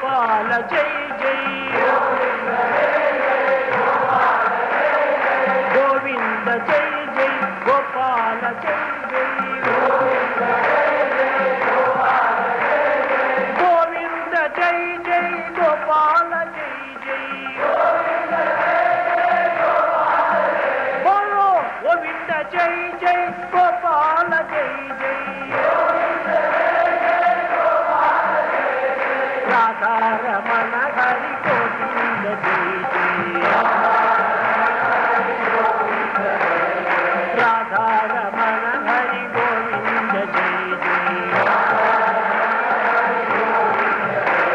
गोपाल जय जय गोविंद जय जय गोपाल जय जय गोविंद जय जय गोपाल जय जय बोलो गोविंद जय जय गोपाल जय जय राधा रमण हरि गोविंद जय जय राधा रमण हरि गोविंद जय जय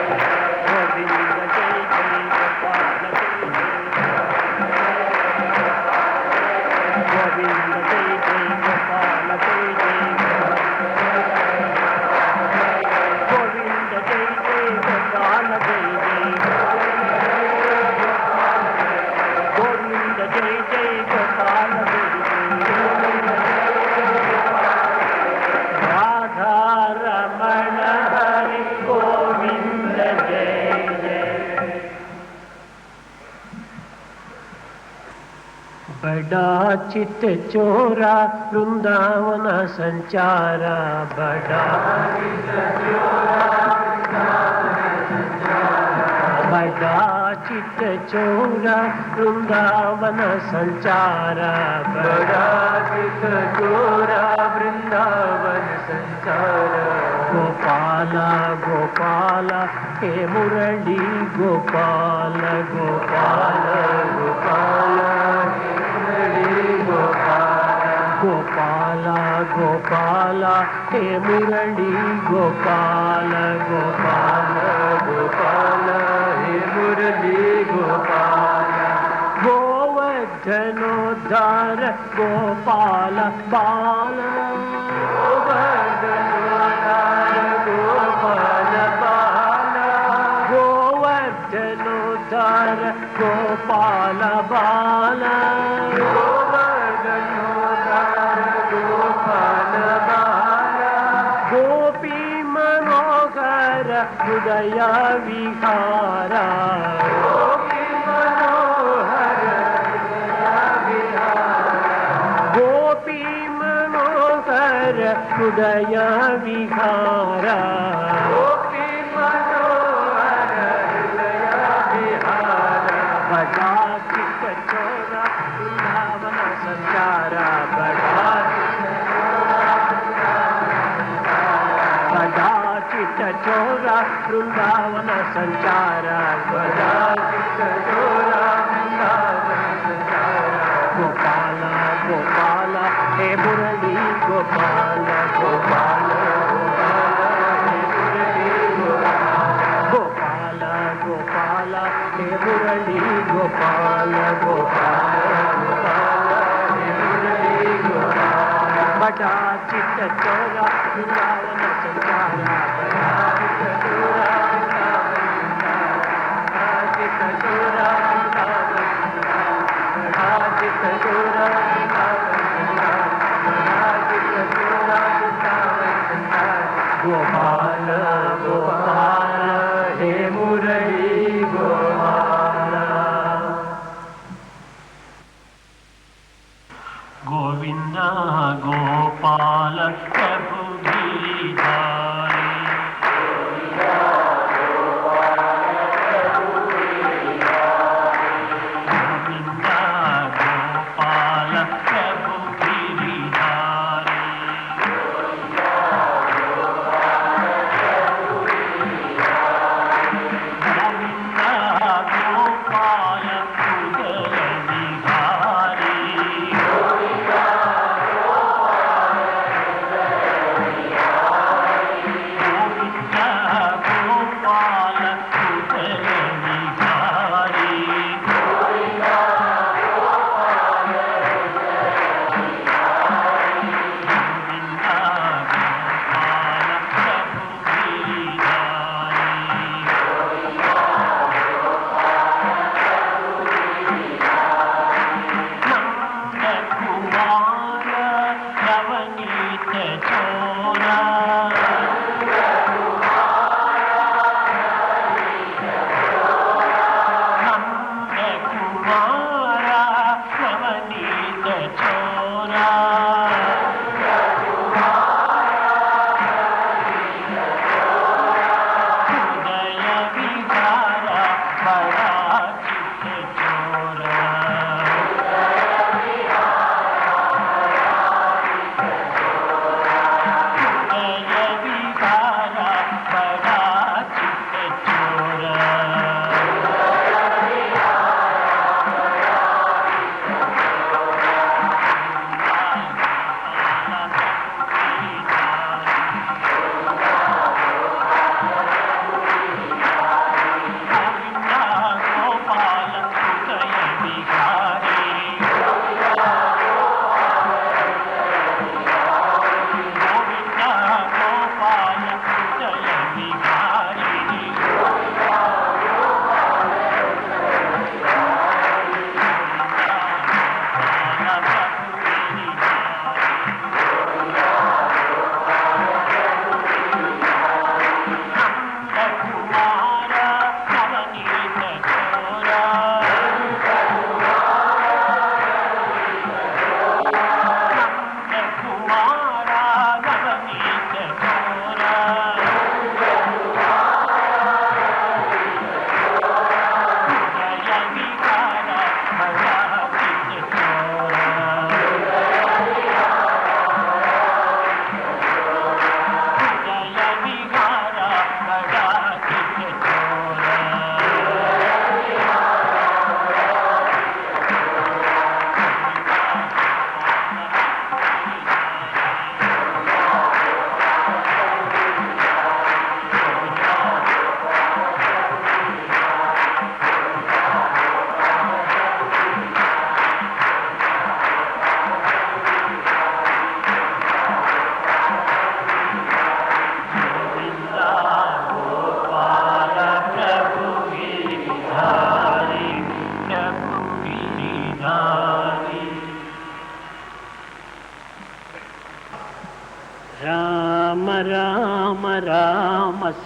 गोविंद जय जय गोपाल जय जय गोविंद जय जय गोपाल जय जय गोविंद जय जय गोपाल जय जय गोविंद जय जय गोपाल जय राधा रमण हरि गोविंद जय जय बड़ा चित चोरा वृंदावन संचारा बड़ा चित चोरा वृंदावन संचारा बड़ा चित चोरा वृंदावन संचारा गोपाला गोपाला हे मुरली गोपाल गोपाल गोपाल गोपाला गोपाला हे मुरली गोपाल गोपाल गोपाल हे मुरली गोपाल गोवर्धनोद्धार गोपाल बाल गोवर्धनोद्धार गोपाल बाल गोवर्धनोद्धार गोपाल बाल गोपी मनोहर हृदय विहारा गोपी मनोहर गोपी मनोहर हृदय विहारा गोपी मनोहर हृदय विहारा बड़ा चित चोरा वृंदावन संचारा बड़ा चित चोरा वृंदावन संचारा बड़ा चित चोरा वृंदावन संचारा गोपाल गोपाल हे मुरली गोपाल गोपाल गोपाल गोपाल हे मुरली गोपाल गोपाल हे मुरली गोपाल बड़ा चित चोरा वृंदावन संचारा गोपाल गोपाल हे मुरली गोपाल गोविंद गोपाल प्रभु गिरिधारी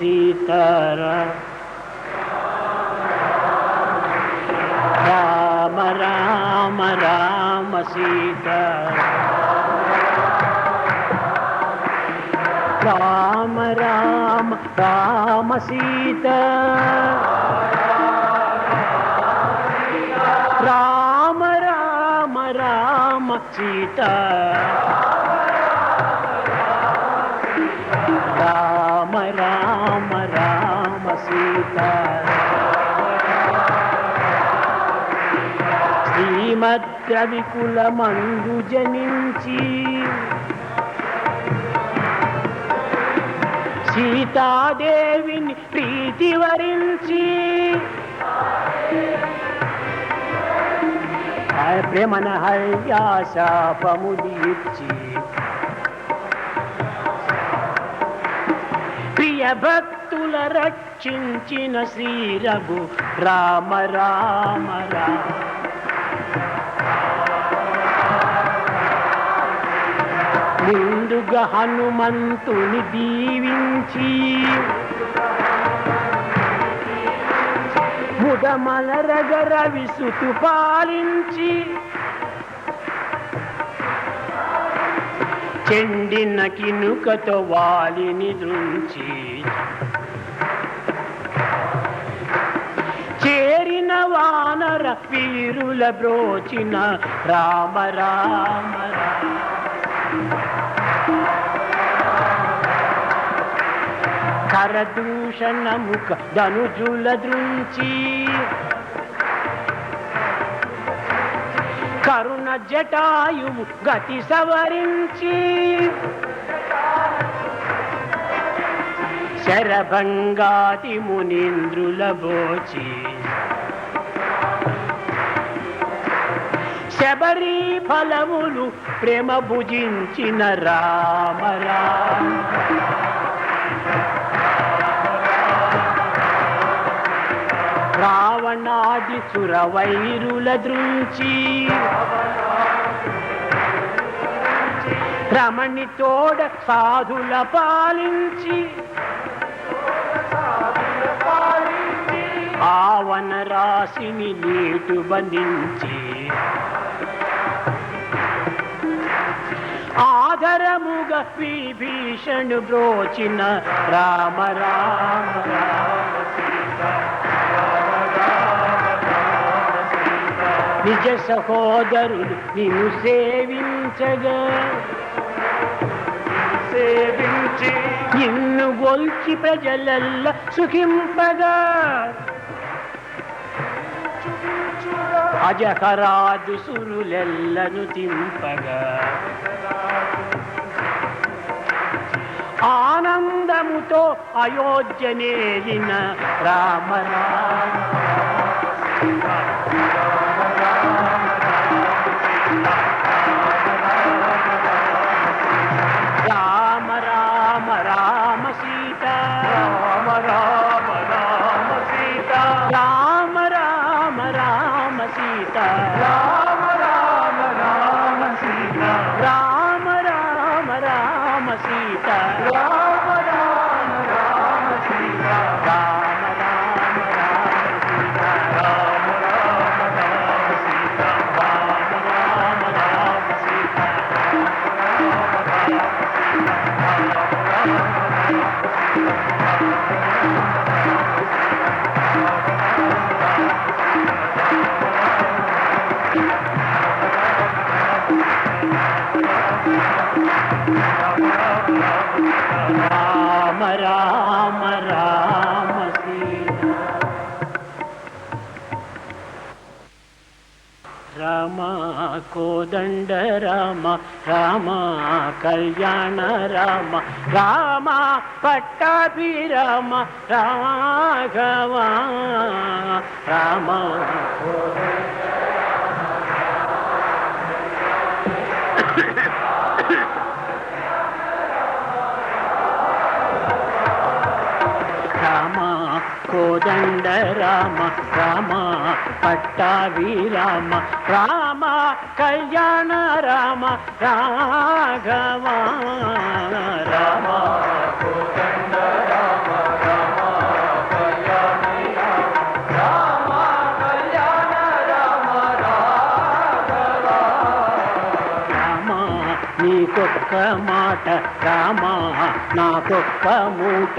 సీతారామ రామ రామ రామ సీతారామ రామ రామ రామ సీతా రామ రామ రామ సీతా రామ రామ రామ సీతా శ్రీమద్రవికులమందు జనించి సీతాదేవిని ప్రీతి వరించి ప్రేమన హర్యాశాపముదిచ్చి ప్రియ భక్తుల రక్షించిన శ్రీ రఘు రామ రామ రామ ముందుగా హనుమంతుని దీవించి ముదమలరగర విసుతు పాలించి చెండిన కినుకతో వాలిని దృంచి చేరిన వానర వీరుల బ్రోచిన రామ రామ రామ కరదూషణ ముఖ ధనుజుల దృంచి కరుణ జటాయువు గతి సవరించి శరభంగాది మునీంద్రుల బోచి శబరి ఫలములు ప్రేమ భుజించిన రామ రామ రావణాది సురవైరుల దృంచి రమణి తోడ సాధుల పాలించి ఆవన రాశిని నీటు బంధించి ఆధరముగ విభీషణు బ్రోచిన రామ రామ నిజ సహోదరులు నిన్ను సేవించగా నిన్ను గొల్చి ప్రజలల్ల సుఖింపగా అజకరాజు సురులెల్లను తింపగా ఆనందముతో అయోధ్య నేలిన రామ రామ రామ రామ రామ సీతా రామ రామ రామ సీతా రామ రామ రామ సీతా రామ రామ రామ సీతా రామ రామ రామ సీతా రామ రామ రామ సీతా రామ రామ రామ సీతా రామ రామ రామ సీతా రామ రామ రామ సీతా రామ రామ రామ సీతా రామ కోదండ రామ రామ కళ్యాణ రామ రామ పట్టాభిరామ రాఘవ రామ రామ కోదండ రామ రామ పట్టాభి రామ రామ కళ్యాణ రామ రాఘవ రామ కోదండ రామ నాకొక్క మాట రామా నాకొక్క మూట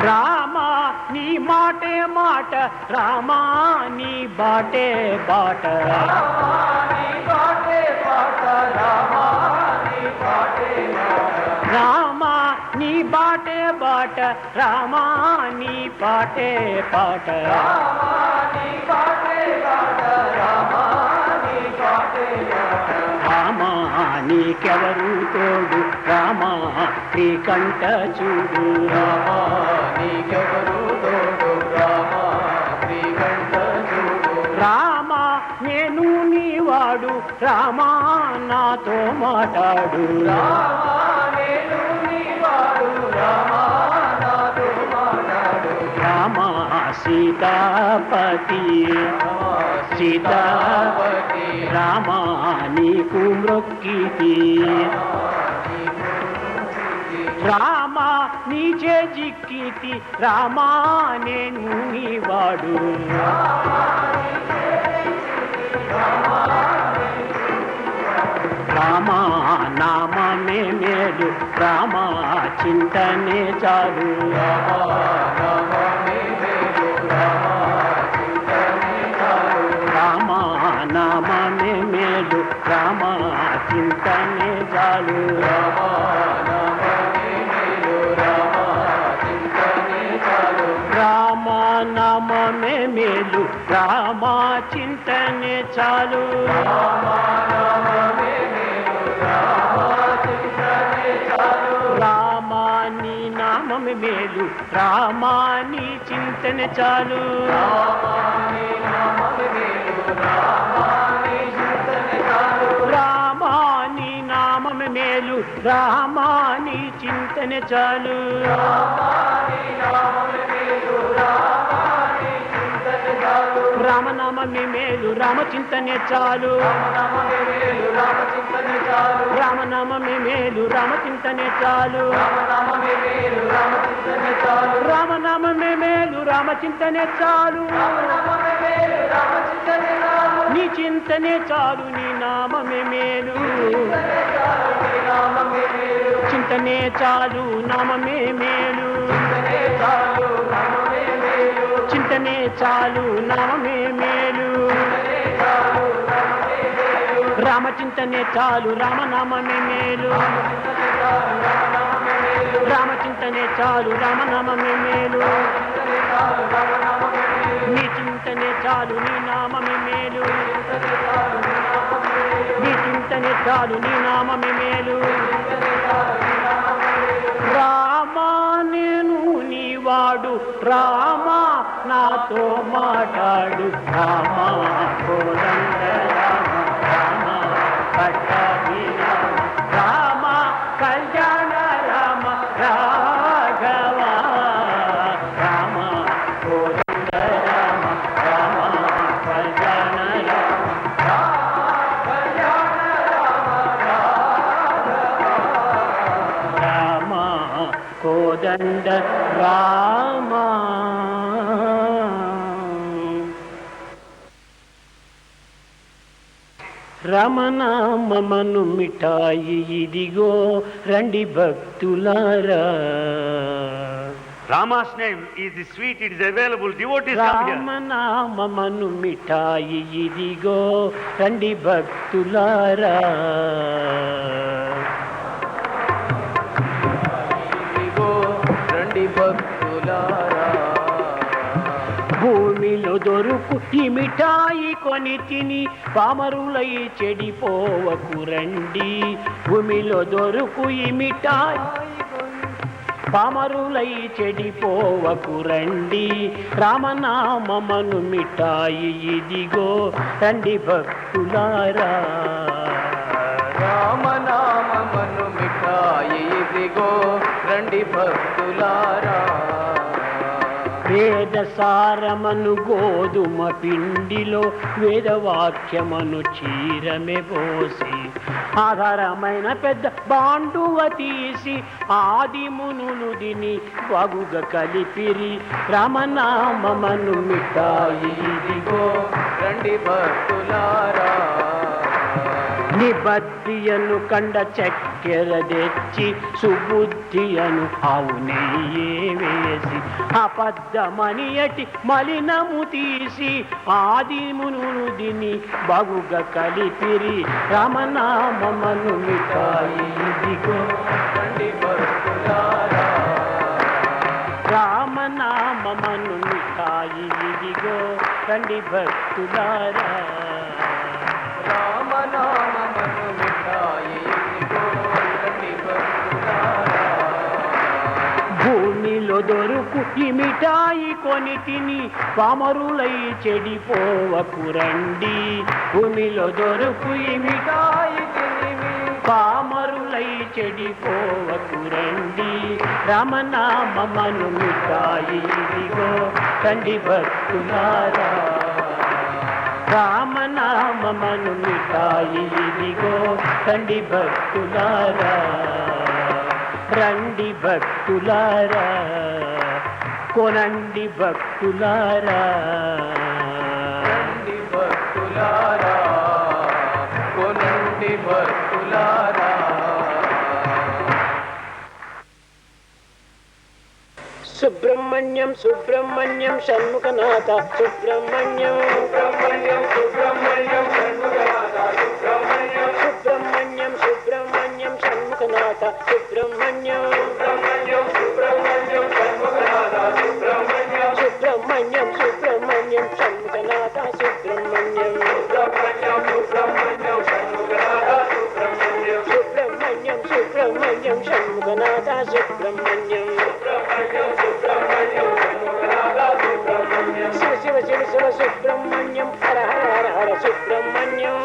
రామా నీ మాటే మాట రామా నీ బాటే బాట రామా నీ బాటే బాట రామా నీ పాటే పాట రామా నీకెవరు తోడు రామా నీ కంట చూడు రామా నీకెవరు తోడు రామా నీ కంట చూడు రామా నేను నీవాడు రామా నాతో మాట్లాడు రామా నేను నీవాడు రామా నాతో మాట్లాడు రామా సీతాపతి సీతాపతి రామా నీకు మ్రొక్కితి రామా నీచే జిక్కితి రామా నేను నీవాడు రామా నామమే మేలు రామా చింతనే చాలు రామా నామమే మేలు రామా చింతనే చాలు రామా నామమే మేలు రామా చింతనే చాలు రామా నీ నామమే మేలు రామా నీ చింతనే చాలు రామా నీ నామమే మేలు రామా నీ చింతనే చాలు రామనామమే మేలు రామచింతనే చాలు రామనామమే మేలు రామచింతనే చాలు రామనామమే మేలు రామచింతనే చాలు నీ చింతనే చాలు నీ నామమే మేలు చింతనే చాలు నామమే మేలు చింతనే చాలు నామమే మేలు రామచింతనే చాలు రామనామమే మేలు రామచింతనే చాలు రామనామమే మేలు నీ చింతనే చాలు నీ నామమే మేలు నీ చింతనే చాలు నీ నామమే మేలు రామా నేను నీవాడు రామా నాతో మాట్లాడు రామా కోదండ రామ పట్టాభి రామ కళ్యాణ రామ రాఘవ రామ కోదండ రామ రామ కళ్యాణ రామ కోదండ రామ రమనామను మిఠాయి ఇదిగో రండి భక్తులారా Rama's name is sweet, it is available, devotees come here. రామనామను మిఠాయి ఇదిగో రండి భక్తులారా ఇదిగో రండి భక్తులారా భూమిలో దొరుకు ఈ మిఠాయి కొని తిని పామరులై చెడిపోవకు రండి భూమిలో దొరుకు ఈ మిఠాయి పామరులై చెడిపోవకు రండి రామనామను మిఠాయి ఇదిగో రండి భక్తులారా రామనామను మిఠాయి ఇదిగో రండి భక్తులారా వేద సారమను గోధుమ పిండిలో వేదవాక్యమను చీరమే పోసి ఆధారమైన పెద్ద బాండువ తీసి ఆదిమునులు దిని వగుగ కలిపిరి రామనామమను మిఠాయి ఇదిగో రండి భక్తులారా నిబద్ధియను కండ చక్కెర తెచ్చి సుబుద్ధియను ఆవు నెయ్యే వేసి అబద్ధమని ఎటి మలినము తీసి ఆదిమునులు దిని బగుగ కలిపిరి రామనామమను మిఠాయి ఇదిగో రండి భక్తులారా రామనామమను మిఠాయి ఇదిగో రండి భక్తులారా రామనామమను మిఠాయి ఇదిగో రండి భక్తులారా భూమిలో దొరుకు ఈ మిఠాయి కొని తిని పామరులై చెడిపోవకు రండి భూమిలో దొరుకు ఈ మిఠాయి తిని పామరులై చెడిపోవకు రండి రామనామమను మిఠాయి ఇదిగో రండి భక్తులారా రామనామమను మిఠాయి ఇదిగో రండి భక్తులారా రండి భక్తులారా కొనండి భక్తులారా రండి భక్తులారా కొనండి భక్తులారా సుబ్రహ్మణ్యం సుబ్రహ్మణ్యం షణ్ముఖనాథ సుబ్రహ్మణ్యం సుబ్రహ్మణ్యం సుబ్రహ్మణ్యం షణ్ముఖనాథ సుబ్రహ్మణ్యం సుబ్రహ్మణ్యం సుబ్రహ్మణ్యం షణ్ముఖనాథ సుబ్రహ్మణ్యం సుబ్రహ్మణ్యం సుబ్రహ్మణ్యం షణ్ముఖనాథ సుబ్రహ్మణ్యం సుబ్రహ్మణ్యం సుబ్రహ్మణ్యం షణ్ముఖనాథ సుబ్రహ్మణ్యం సుబ్రహ్మణ్యం సుబ్రహ్మణ్యం షణ్ముఖనాథ సుబ్రహ్మణ్యం సుబ్రహ్మణ్యం సుబ్రహ్మణ్యం షణ్ముఖనాథ సుబ్రహ్మణ్యం శివ శివ శివ శివ సుబ్రహ్మణ్యం హర హర హర హర సుబ్రహ్మణ్యం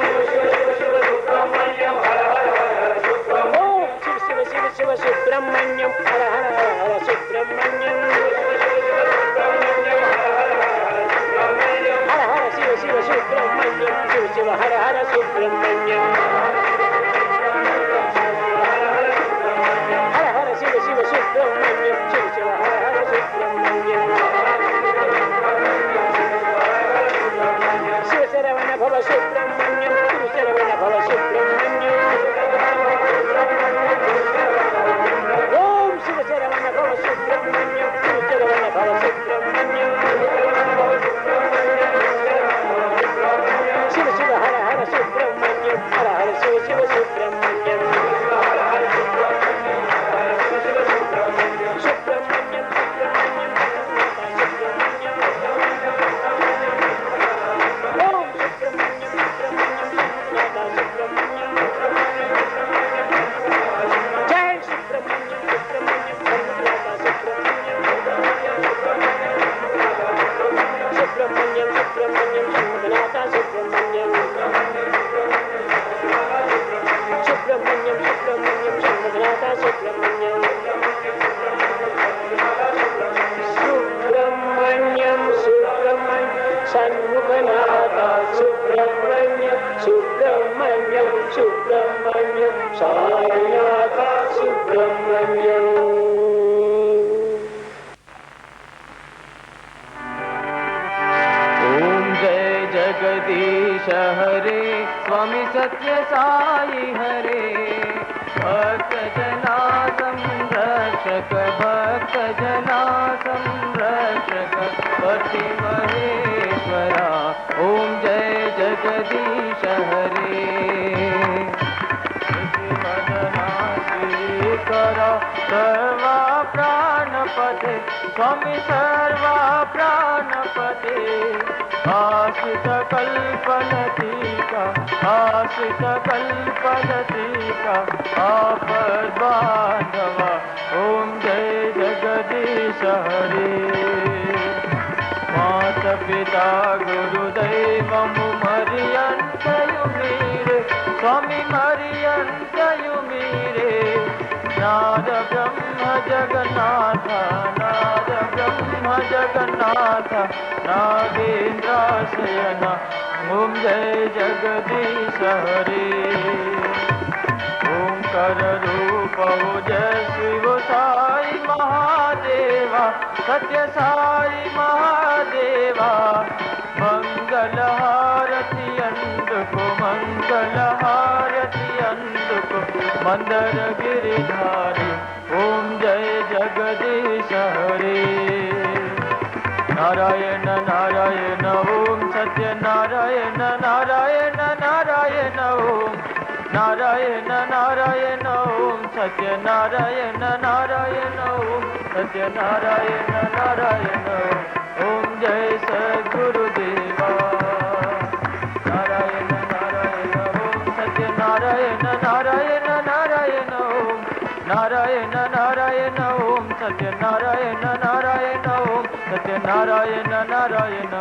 ఓం శివ శివ శివ శివ సుబ్రహ్మణ్యం హర హర హర హర సుబ్రహ్మణ్యం హర హర శివ శివ సుబ్రహ్మణ్యం శివ శివ హర హర సుబ్రహ్మణ్యం హర హర శివ శివ సుబ్రహ్మణ్యం శివ శివ హర హర సుబ్రహ్మణ్యం శివ శరవణ భవ సుబ్రహ్మణ్యం శివ శరవణ భవ సుబ్రహ్మణ్యం ఓం శివ శరవణ భవ సుబ్రహ్మణ్యం శివ శరవణ భవ సుబ్రహ్మణ్యం శివ శివ హర హర సుబ్రహ్మణ్యం హర హర శివ శివ సుబ్రహ్మణ్యం సుబ్రహ్మణ్యం ఓం సుబ్రహ్మణ్యం సుబ్రహ్మణ్యం జై సుబ్రహ్మణ్యం సుబ్రహ్మణ్యం సుబ్రహ్మణ్యం సుబ్రహ్మణ్యం సుబ్రహ్మణ్యం శంభునాథ సుబ్రహ్మణ్యం సుబ్రహ్మణ్యం సుబ్రహ్మణ్యం శంభునాథ సుబ్రహ్మణ్యం సుబ్రహ్మణ్యం సుబ్రహ్మణ్యం షణ్ముఖనాథ సుబ్రహ్మణ్యం సుబ్రహ్మణ్యం సుబ్రహ్మణ్యం సాయినాథ సుబ్రహ్మణ్యం ఓం జయ జగదీశ హరే స్వామి సత్య సాయి హరే భక్త జనా సంరక్షక భక్త జనా సంరక్షక పతి మహేశ్వర ఓం జయ జగదీశ హరే శ్రీకర సర్వ ప్రాణపతే స్వామి సర్వ ప్రాణపతే आशित कल्पलतिका आशित कल्पलतिका आपद बांधवा ओम जय जगदीश हरे मात पिता गुरुदैवमु मरियंतयु मीरे स्वामी मरियंतयु मीरे नाद ब्रह्म जगन्नाथ नाद ब्रह्म जगन्नाथ नागेन्द्राशयन ओम जय जगदीश हरे शंकर रूप हो जय शिव साई महादेवा सत्य साई महादेवा मंगल हारति अंडको मंगल हारति अंडको मंदर गिरिधारी ओम जय जगदीश हरे नारायण नारायण ओम सत्य नारायण नारायण नारायण ओम नारायण नारायण ओम सत्य नारायण नारायण ओम सत्य नारायण नारायण ओम जय सद्गुरुदेवा नारायण नारायण ओम सत्य नारायण नारायण नारायण ओम नारायण नारायण ओम सत्य नारायण नारायण ओम सत्य नारायण नारायण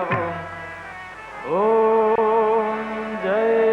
ओम जय